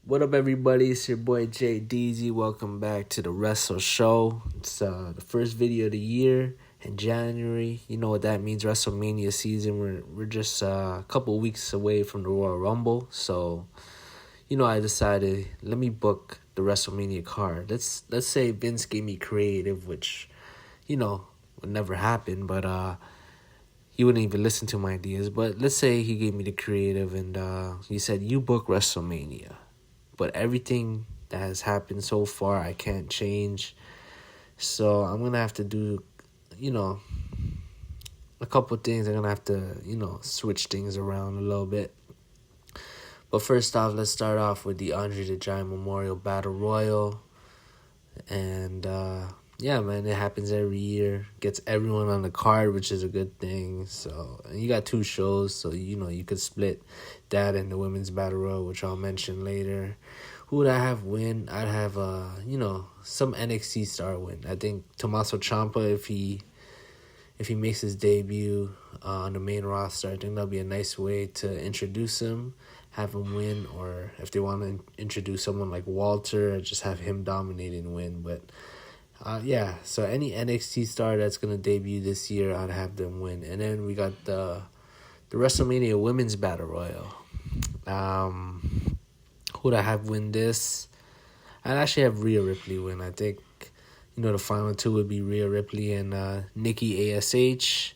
What up, everybody? It's your boy Jay DZ. Welcome back to the Wrestle Show. It's the first video of the year in January. You know what that means, WrestleMania season. We're just a couple weeks away from the Royal Rumble. So, I decided, let me book the WrestleMania card. Let's say Vince gave me creative, which, would never happen, but he wouldn't even listen to my ideas. But let's say he gave me the creative and he said, you book WrestleMania. But everything that has happened so far, I can't change. So I'm going to have to do, a couple of things. I'm going to have to, switch things around a little bit. But first off, let's start off with the Andre the Giant Memorial Battle Royal. And, yeah, man, it happens every year. Gets everyone on the card, which is a good thing. So, and you got two shows, so, you could split that and the Women's Battle Royal, which I'll mention later. Who would I have win? I'd have, some NXT star win. I think Tommaso Ciampa, if he makes his debut on the main roster, I think that'll be a nice way to introduce him, have him win, or if they want to introduce someone like Walter, just have him dominate and win. But yeah, so any NXT star that's going to debut this year, I'd have them win. And then we got the WrestleMania Women's Battle Royal. Who'd I have win this? I'd actually have Rhea Ripley win. I think, the final two would be Rhea Ripley and Nikki ASH.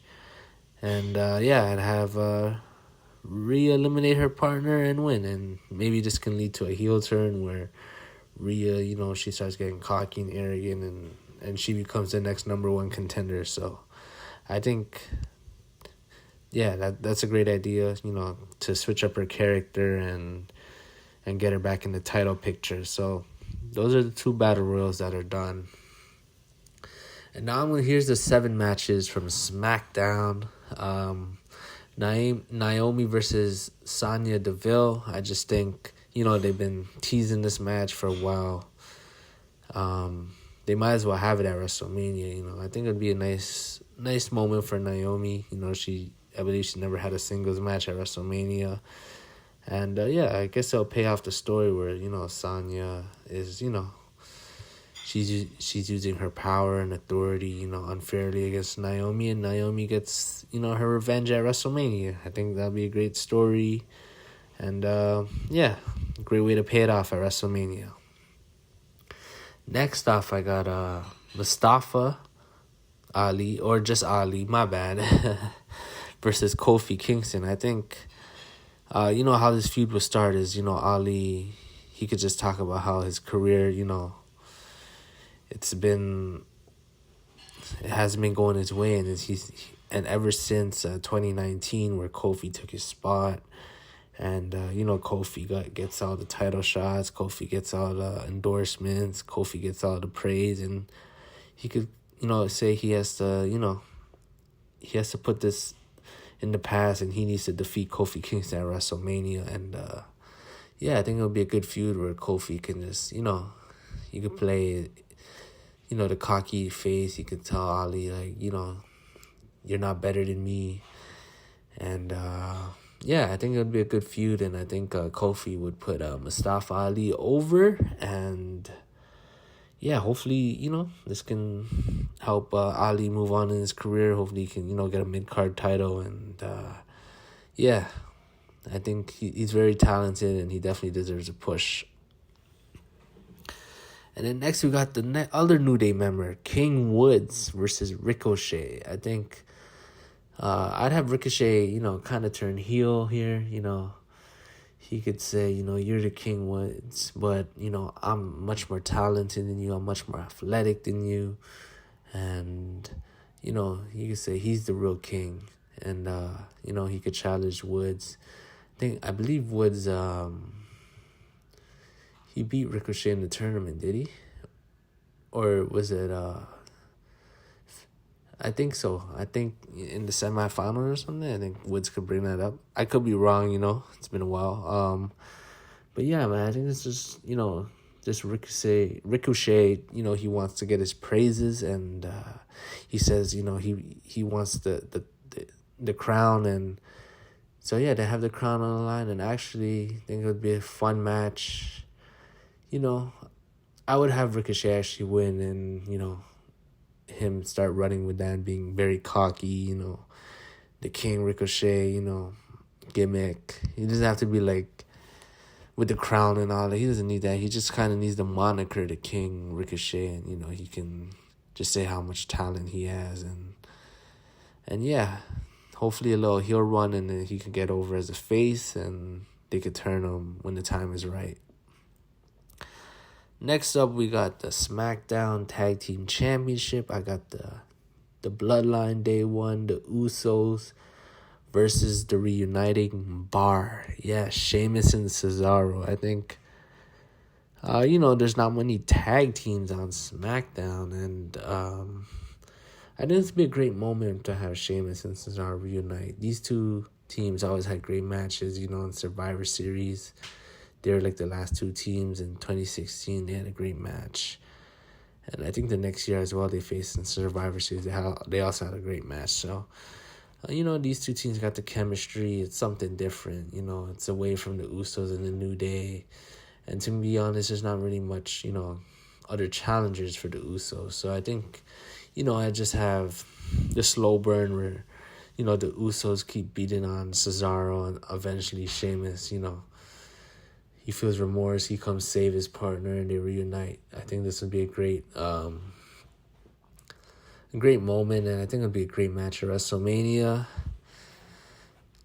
And, yeah, I'd have Rhea eliminate her partner and win. And maybe this can lead to a heel turn where Rhea, she starts getting cocky and arrogant and she becomes the next number one contender. So I think, yeah, that's a great idea, to switch up her character and get her back in the title picture. So those are the two battle royals that are done. And now here's the 7 matches from Smackdown. Naomi versus Sonya Deville. I just think, they've been teasing this match for a while. They might as well have it at WrestleMania. I think it'd be a nice moment for Naomi. I believe she never had a singles match at WrestleMania. And, yeah, I guess it'll pay off the story where, Sonya is, she's using her power and authority, unfairly against Naomi. And Naomi gets, her revenge at WrestleMania. I think that'll be a great story. And, yeah, great way to pay it off at WrestleMania. Next off, I got Mustafa Ali, or just Ali, my bad, versus Kofi Kingston. I think... how this feud was started is, Ali, he could just talk about how his career, it hasn't been going his way. And ever since 2019 where Kofi took his spot and, Kofi gets all the title shots, Kofi gets all the endorsements, Kofi gets all the praise. And he could, say he has to put this in the past, and he needs to defeat Kofi Kingston at WrestleMania. And, yeah, I think it'll be a good feud where Kofi can just, you could play, the cocky face. You could tell Ali, like, you're not better than me. And, yeah, I think it'll be a good feud, and I think Kofi would put Mustafa Ali over. And, yeah, hopefully, this can help Ali move on in his career. Hopefully he can, get a mid-card title. And, yeah, I think he's very talented and he definitely deserves a push. And then next we got the other New Day member, King Woods versus Ricochet. I think I'd have Ricochet, kind of turn heel here, He could say, you're the King Woods, but, I'm much more talented than you. I'm much more athletic than you. And, he could say he's the real king. And, he could challenge Woods. I believe Woods, he beat Ricochet in the tournament, did he? Or was it, I think so. I think in the semifinal or something, I think Woods could bring that up. I could be wrong, it's been a while. But yeah, man, I think it's just, just Ricochet, he wants to get his praises, and he says, he wants the crown. And so, yeah, they have the crown on the line, and actually I think it would be a fun match. I would have Ricochet actually win and, him start running with that and being very cocky, the King Ricochet, gimmick. He doesn't have to be like with the crown and all that. He doesn't need that. He just kind of needs the moniker, the King Ricochet, and, he can just say how much talent he has. And yeah, hopefully a little heel run and then he can get over as a face and they could turn him when the time is right. Next up, we got the Smackdown Tag Team Championship. I got the Bloodline Day 1, the Usos versus the reuniting Bar. Yeah, Sheamus and Cesaro. I think, there's not many tag teams on SmackDown. And I think this would be a great moment to have Sheamus and Cesaro reunite. These two teams always had great matches, in Survivor Series. They were like the last two teams in 2016. They had a great match. And I think the next year as well, they faced in Survivor Series. They also had a great match. So, these two teams got the chemistry. It's something different. It's away from the Usos and the New Day. And to be honest, there's not really much, other challengers for the Usos. So I think, I just have the slow burn where, the Usos keep beating on Cesaro and eventually Sheamus, he feels remorse. He comes save his partner and they reunite. I think this would be a great moment, and I think it would be a great match at WrestleMania.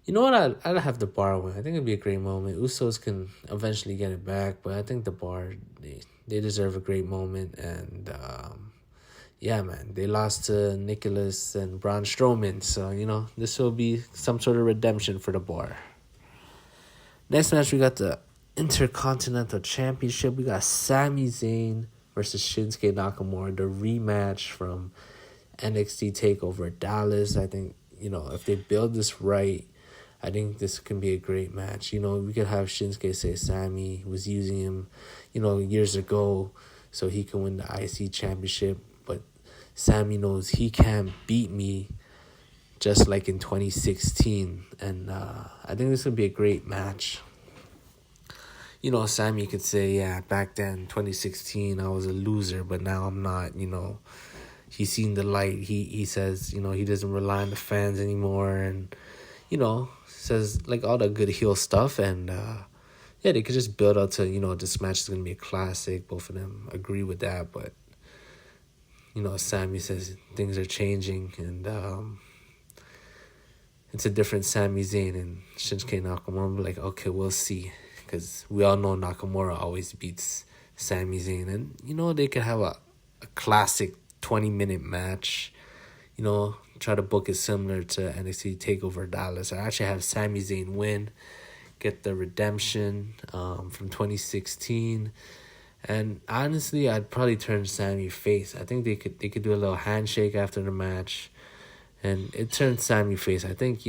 You know what? I'd have the Bar win. I think it'd be a great moment. Usos can eventually get it back, but I think the Bar, they deserve a great moment. And yeah, man, they lost to Nicholas and Braun Strowman, so this will be some sort of redemption for the Bar. Next match, we got the Intercontinental Championship. We got Sami Zayn versus Shinsuke Nakamura, the rematch from NXT TakeOver Dallas. I think, if they build this right, I think this can be a great match. We could have Shinsuke say Sami was using him, years ago so he can win the IC Championship. But Sami knows he can't beat me just like in 2016. And I think this would be a great match. Sami could say, yeah, back then, 2016, I was a loser, but now I'm not, He's seen the light. He says, he doesn't rely on the fans anymore and, says, like, all the good heel stuff. And, yeah, they could just build up to, this match is going to be a classic. Both of them agree with that. But, Sami says things are changing and it's a different Sami Zayn and Shinsuke Nakamura. I'm like, okay, we'll see. Because we all know Nakamura always beats Sami Zayn. And, they could have a classic 20-minute match. Try to book it similar to NXT TakeOver Dallas. I actually have Sami Zayn win, get the redemption from 2016. And honestly, I'd probably turn Sami face. I think they could do a little handshake after the match. And it turned Sami face. I think,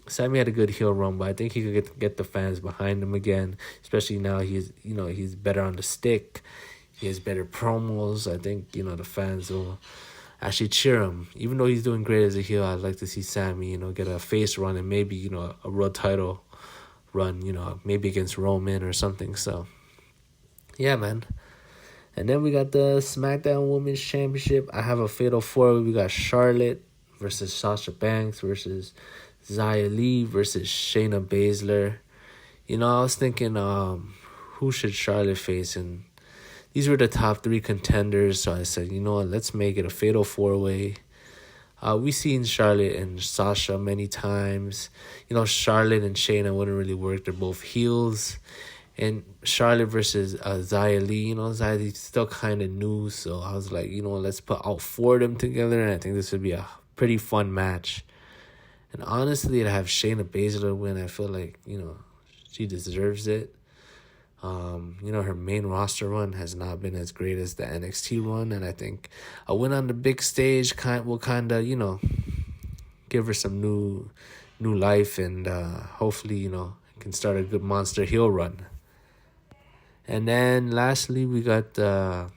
Sami had a good heel run, but I think he could get the fans behind him again, especially now he's better on the stick. He has better promos. I think, the fans will actually cheer him. Even though he's doing great as a heel, I'd like to see Sami, get a face run and maybe, a world title run, maybe against Roman or something. So, yeah, man. And then we got the SmackDown Women's Championship. I have a fatal four. We got Charlotte versus Sasha Banks versus Xia Li versus Shayna Baszler. I was thinking, who should Charlotte face? And these were the top three contenders. So I said, what, let's make it a fatal four-way. We've seen Charlotte and Sasha many times. Charlotte and Shayna wouldn't really work. They're both heels. And Charlotte versus Xia Li, Xia Li's still kind of new. So I was like, let's put all four of them together. And I think this would be a pretty fun match. And honestly, to have Shayna Baszler win, I feel like, she deserves it. Her main roster run has not been as great as the NXT run. And I think a win on the big stage will kind of, give her some new life. And hopefully, can start a good monster heel run. And then lastly, we got the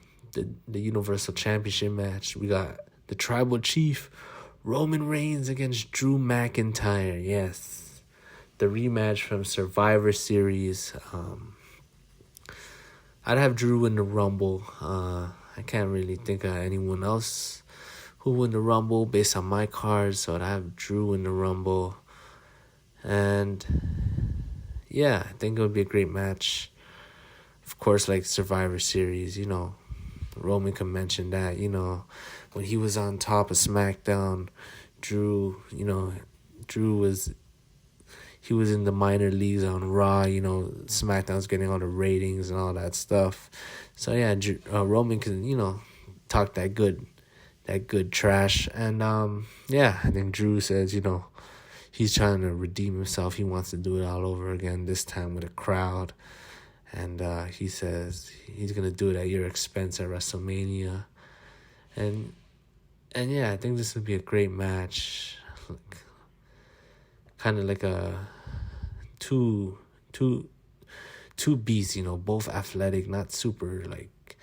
Universal Championship match. We got the Tribal Chief, Roman Reigns against Drew McIntyre. Yes, the rematch from Survivor Series. I'd have Drew win the Rumble. I can't really think of anyone else who win the Rumble based on my cards, so I'd have Drew win the Rumble. And yeah, I think it would be a great match. Of course, like Survivor Series, Roman can mention that, when he was on top of SmackDown, Drew was in the minor leagues on Raw, SmackDown's getting all the ratings and all that stuff. So yeah, Roman can, talk that good trash. And yeah, I think Drew says, he's trying to redeem himself. He wants to do it all over again, this time with a crowd. And he says he's going to do it at your expense at WrestleMania. And yeah, I think this would be a great match. Kind of like a two beasts, both athletic, not super like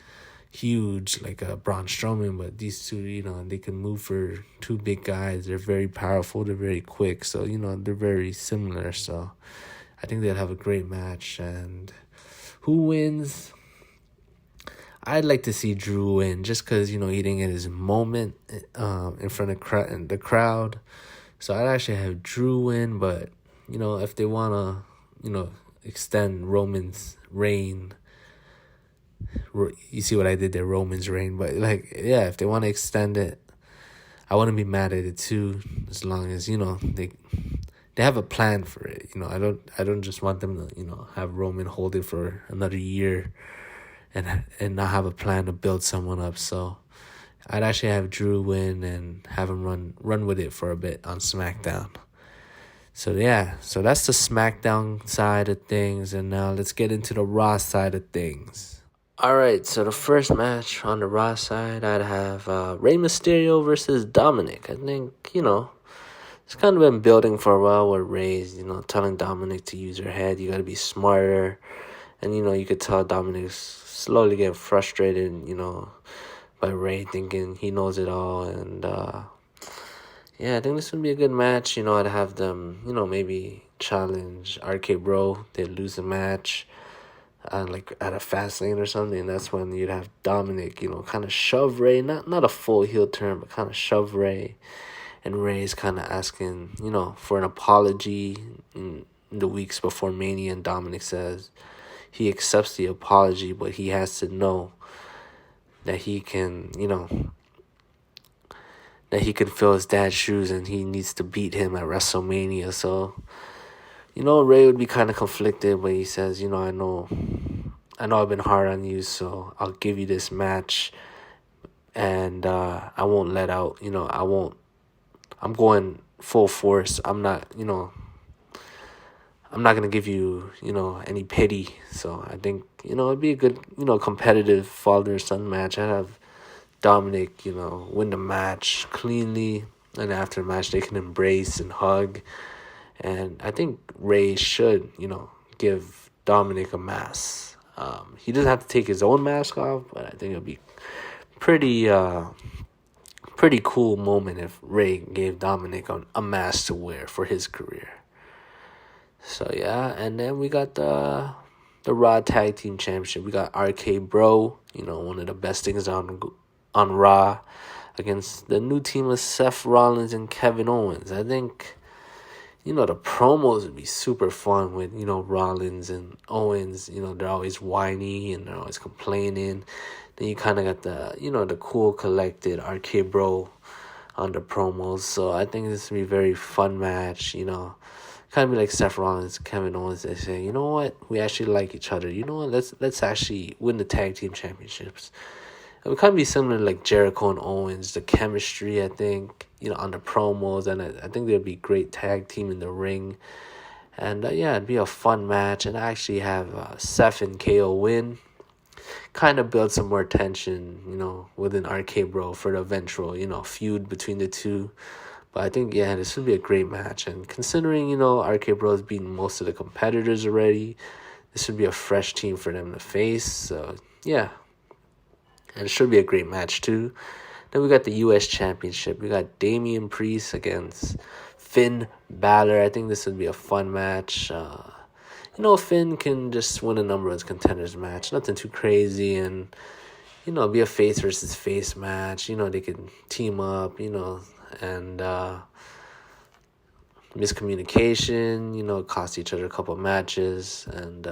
huge like Braun Strowman, but these two, they can move for two big guys. They're very powerful, they're very quick, so they're very similar. So I think they'll have a great match. And who wins? I'd like to see Drew win, just because he didn't get his moment in front of the crowd. So I'd actually have Drew win, but if they wanna extend Roman's reign, you see what I did there, Roman's reign. But if they want to extend it, I wouldn't be mad at it too, as long as they have a plan for it. I don't just want them to have Roman hold it for another year and not have a plan to build someone up. So I'd actually have Drew win and have him run with it for a bit on SmackDown. So yeah, so that's the SmackDown side of things, and now let's get into the Raw side of things. Alright, so the first match on the Raw side, I'd have Rey Mysterio versus Dominick. I think, it's kind of been building for a while where Rey's, telling Dominick to use her head. You got to be smarter. And, you could tell Dominick's slowly getting frustrated, by Rey thinking he knows it all. And, yeah, I think this would be a good match. I'd have them, maybe challenge RK Bro. They'd lose the match. Like at a fast lane or something, and that's when you'd have Dominick, kind of shove Rey, not a full heel turn, but kind of shove Rey, and Rey's kind of asking, for an apology in the weeks before Mania, and Dominick says he accepts the apology, but he has to know that he can, that he can fill his dad's shoes, and he needs to beat him at WrestleMania. So Rey would be kind of conflicted, but he says, I know I've been hard on you, so I'll give you this match, and I won't let out, I'm going full force. I'm not going to give you, any pity. So I think, it'd be a good, competitive father-son match. I'd have Dominick, win the match cleanly, and after the match they can embrace and hug. And I think Rey should, give Dominick a mask. He doesn't have to take his own mask off, but I think it'd be pretty cool moment if Rey gave Dominick a mask to wear for his career. So yeah, and then we got the Raw Tag Team Championship. We got RK Bro, one of the best things on Raw, against the new team of Seth Rollins and Kevin Owens. I think the promos would be super fun with, Rollins and Owens. They're always whiny and they're always complaining. Then you kind of got the, the cool, collected RK Bro on the promos. So I think this would be a very fun match, Kind of be like Seth Rollins, Kevin Owens. They say, you know what? We actually like each other. You know what? Let's actually win the Tag Team Championships. It would kind of be similar to like Jericho and Owens, the chemistry, I think, on the promos. And I think they'd be great tag team in the ring. And, yeah, it'd be a fun match. And I actually have Seth and KO win. Kind of build some more tension, within RK Bro for the eventual, feud between the two. But I think, yeah, this would be a great match. And considering, RK Bro's beaten most of the competitors already, this would be a fresh team for them to face. So, yeah. And it should be a great match, too. Then we got the U.S. Championship. We got Damian Priest against Finn Balor. I think this would be a fun match. Finn can just win a number one contenders match. Nothing too crazy, and, be a face versus face match. They can team up, and miscommunication, cost each other a couple matches. And,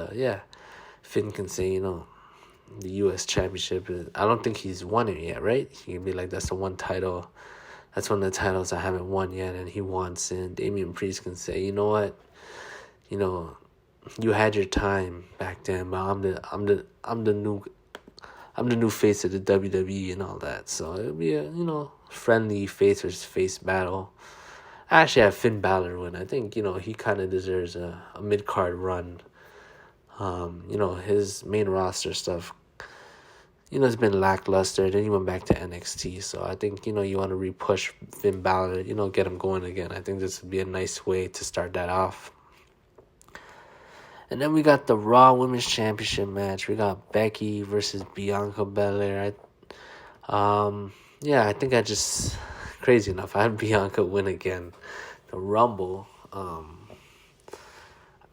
Finn can say, the U.S. Championship, I don't think he's won it yet, right? He can be like, that's the one title. That's one of the titles I haven't won yet, and he wants it. Damian Priest can say, you know what? You had your time back then, but I'm the new face of the WWE and all that. So it'll be a friendly face versus face battle. I actually have Finn Balor win. I think he kind of deserves a mid card run. His main roster stuff, it's been lackluster. Then he went back to NXT. So I think you want to repush Finn Balor. Get him going again. I think this would be a nice way to start that off. And then we got the Raw Women's Championship match. We got Becky versus Bianca Belair. I think crazy enough, I had Bianca win again. The Rumble. I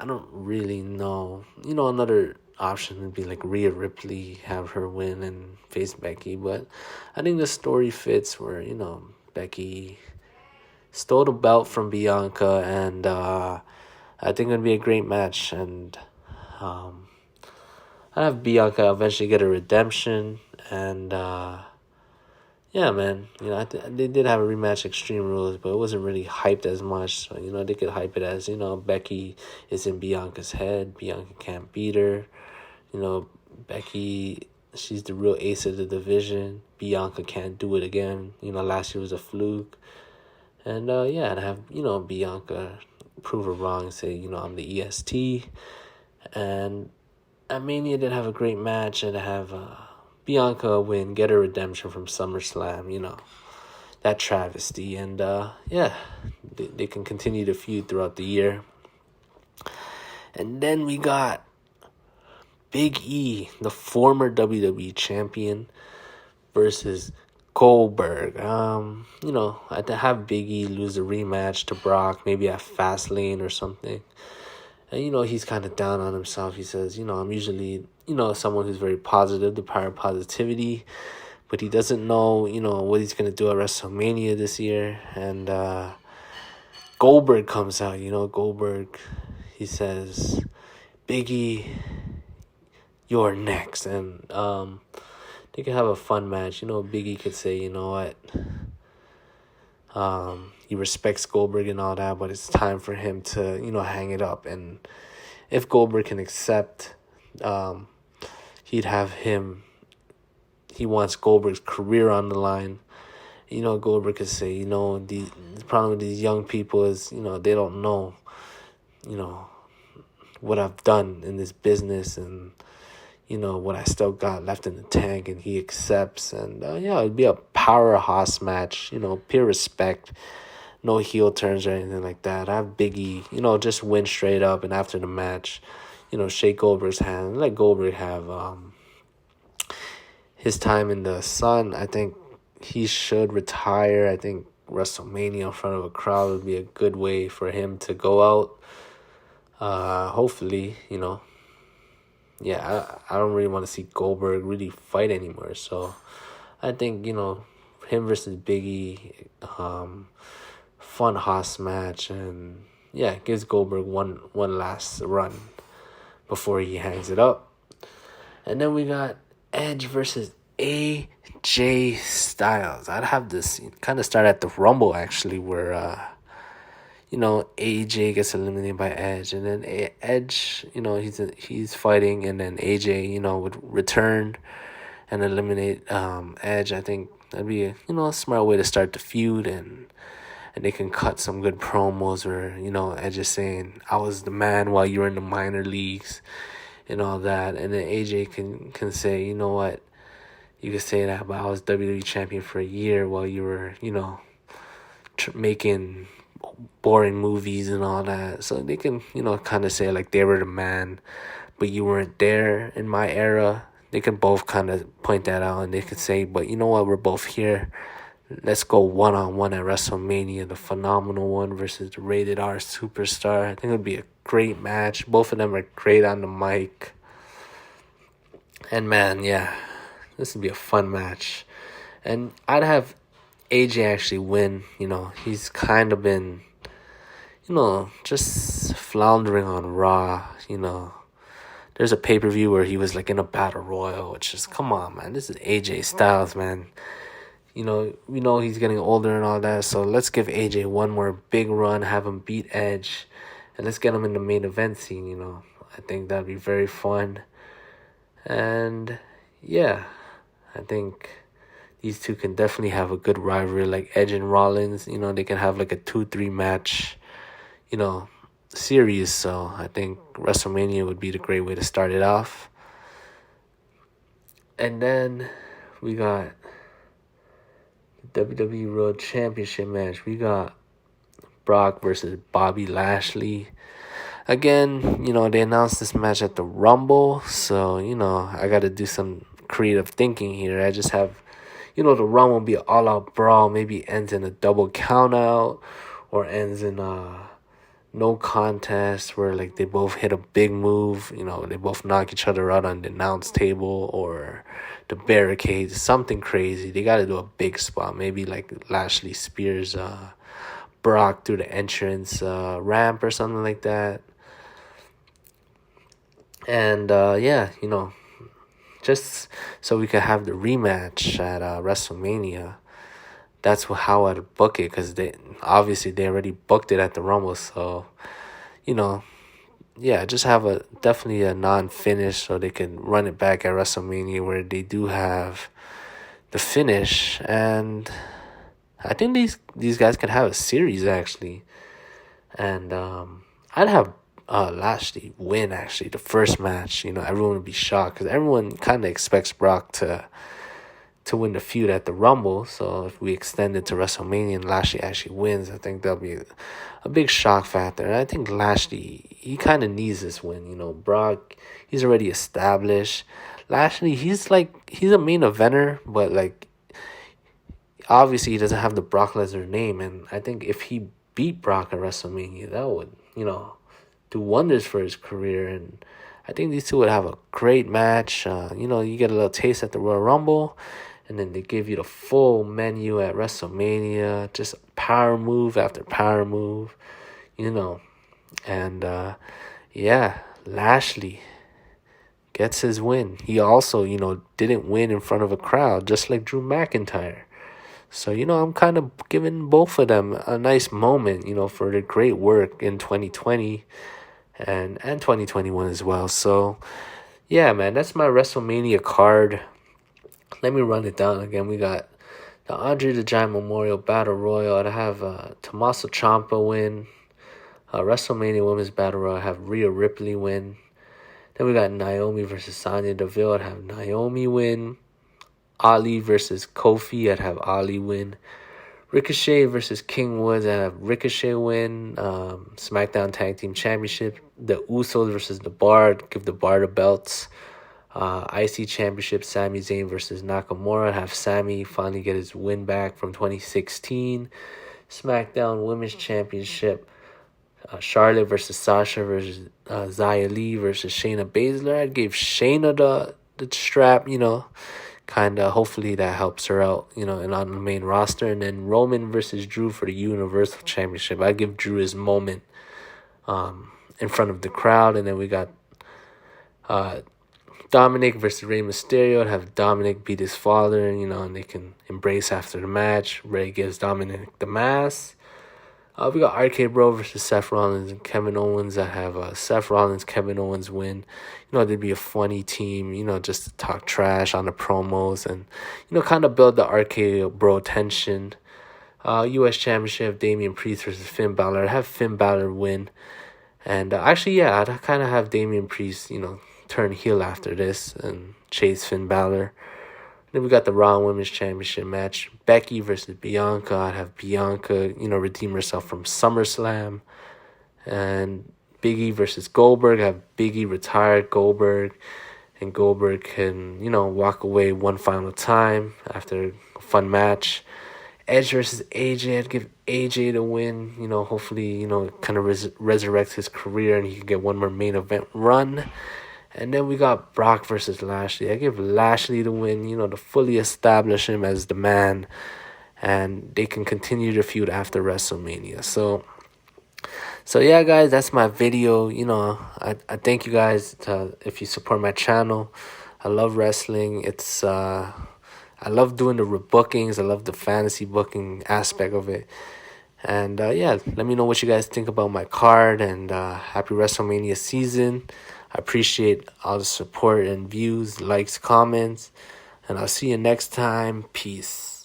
don't really know. Another option would be like Rhea Ripley, have her win and face Becky. But I think the story fits where, Becky stole the belt from Bianca, and I think it would be a great match. And I have Bianca eventually get a redemption. And man, they did have a rematch Extreme Rules, but it wasn't really hyped as much. So, they could hype it as, Becky is in Bianca's head. Bianca can't beat her. Becky, she's the real ace of the division. Bianca can't do it again. Last year was a fluke. And, I'd have, Bianca prove her wrong and say, I'm the EST. And at Mania did have a great match, and have Bianca win, get a redemption from SummerSlam, that travesty. And, they can continue to feud throughout the year. And then we got Big E, the former WWE champion, versus Goldberg. I'd have Big E lose a rematch to Brock, maybe at Fastlane or something. And, he's kind of down on himself. He says, I'm usually, someone who's very positive, the power of positivity. But he doesn't know, what he's going to do at WrestleMania this year. And Goldberg comes out, Goldberg, he says, Big E, you're next. And they could have a fun match. Big E could say, what, he respects Goldberg and all that, but it's time for him to, hang it up. And if Goldberg can accept, he'd have him, he wants Goldberg's career on the line. Goldberg could say, the problem with these young people is, they don't know, what I've done in this business, and, what I still got left in the tank, and he accepts. And, it'd be a powerhouse match, pure respect. No heel turns or anything like that. I have Big E, just win straight up, and after the match, shake Goldberg's hand. Let Goldberg have his time in the sun. I think he should retire. I think WrestleMania in front of a crowd would be a good way for him to go out. Hopefully, I don't really want to see Goldberg really fight anymore. So I think, him versus Big E, fun house match, and gives Goldberg one last run before he hangs it up. And then we got Edge versus AJ Styles. I'd have this kind of start at the Rumble, actually, where AJ gets eliminated by Edge, and then Edge, he's fighting, and then AJ, would return and eliminate Edge. I think that'd be a smart way to start the feud, and they can cut some good promos where, Edge is saying, I was the man while you were in the minor leagues and all that. And then AJ can say, you know what, you could say that, but I was WWE champion for a year while you were, making boring movies and all that. So they can, kind of say like they were the man, but you weren't there in my era. They can both kind of point that out, and they could say, but you know what, we're both here let's go one-on-one at WrestleMania, the phenomenal one versus the rated R superstar. I think it would be a great match. Both of them are great on the mic. And man, yeah, this would be a fun match. And I'd have AJ actually win. He's kind of been, just floundering on Raw. There's a pay-per-view where he was like in a battle royal, which is, come on, man. This is AJ Styles, man. We know he's getting older and all that, so let's give AJ one more big run, have him beat Edge, and let's get him in the main event scene, I think that'd be very fun. And, yeah, I think these two can definitely have a good rivalry, like Edge and Rollins. They can have like a 2-3 match, series. So I think WrestleMania would be the great way to start it off. And then we got the WWE World Championship match. We got Brock versus Bobby Lashley. Again, they announced this match at the Rumble. So, I got to do some creative thinking here. I just have, the Rumble will be an all-out brawl. Maybe ends in a double count-out or ends in no contest where like they both hit a big move, they both knock each other out on the announce table or the barricades, something crazy. They got to do a big spot, maybe like Lashley spears Brock through the entrance ramp or something like that. And just so we could have the rematch at WrestleMania. That's how I'd book it, because they already booked it at the Rumble. So, just have definitely a non-finish so they can run it back at WrestleMania where they do have the finish. And I think these guys can have a series actually. And I'd have Lashley win actually the first match. Everyone would be shocked because everyone kind of expects Brock to win the feud at the Rumble. So if we extend it to WrestleMania and Lashley actually wins, I think that'll be a big shock factor. And I think Lashley, he kind of needs this win. Brock, he's already established. Lashley, he's a main eventer, but like obviously he doesn't have the Brock Lesnar name. And I think if he beat Brock at WrestleMania, that would, do wonders for his career. And I think these two would have a great match. You get a little taste at the Royal Rumble, and then they give you the full menu at WrestleMania, just power move after power move, And, Lashley gets his win. He also, didn't win in front of a crowd, just like Drew McIntyre. So, I'm kind of giving both of them a nice moment, for their great work in 2020 and 2021 as well. So, yeah, man, that's my WrestleMania card. Let me run it down again. We got the Andre the Giant Memorial Battle Royal. I'd have Tommaso Ciampa win. WrestleMania Women's Battle Royal. I'd have Rhea Ripley win. Then we got Naomi versus Sonya Deville. I'd have Naomi win. Ali versus Kofi. I'd have Ali win. Ricochet versus King Woods. I'd have Ricochet win. Smackdown Tag Team Championship. The Usos versus the Bar. Give the Bar the belts. IC Championship, Sami Zayn versus Nakamura. Have Sami finally get his win back from 2016. SmackDown Women's Championship, Charlotte versus Sasha versus Xia Li versus Shayna Baszler. I'd give Shayna the strap, kind of. Hopefully that helps her out, and on the main roster. And then Roman versus Drew for the Universal Championship. I'd give Drew his moment in front of the crowd. And then we got Dominick versus Rey Mysterio. I'd have Dominick beat his father, and they can embrace after the match. Rey gives Dominick the mask. We got RK Bro versus Seth Rollins and Kevin Owens. I have Seth Rollins, Kevin Owens win. They'd be a funny team, just to talk trash on the promos and, kind of build the RK Bro tension. U.S. Championship, Damian Priest versus Finn Balor. I'd have Finn Balor win. And I'd kind of have Damian Priest, turn heel after this and chase Finn Balor. Then we got the Raw Women's Championship match. Becky versus Bianca. I'd have Bianca, redeem herself from SummerSlam. And Big E versus Goldberg. I have Big E retire Goldberg. And Goldberg can, walk away one final time after a fun match. Edge versus AJ. I'd give AJ the win. You know, hopefully, you know, kind of resurrects his career and he can get one more main event run. And then we got Brock versus Lashley. I give Lashley the win, you know, to fully establish him as the man. And they can continue their feud after WrestleMania. So yeah, guys, that's my video. You know, I thank you guys if you support my channel. I love wrestling. I love doing the rebookings. I love the fantasy booking aspect of it. And yeah, let me know what you guys think about my card. And happy WrestleMania season. I appreciate all the support and views, likes, comments. And I'll see you next time. Peace.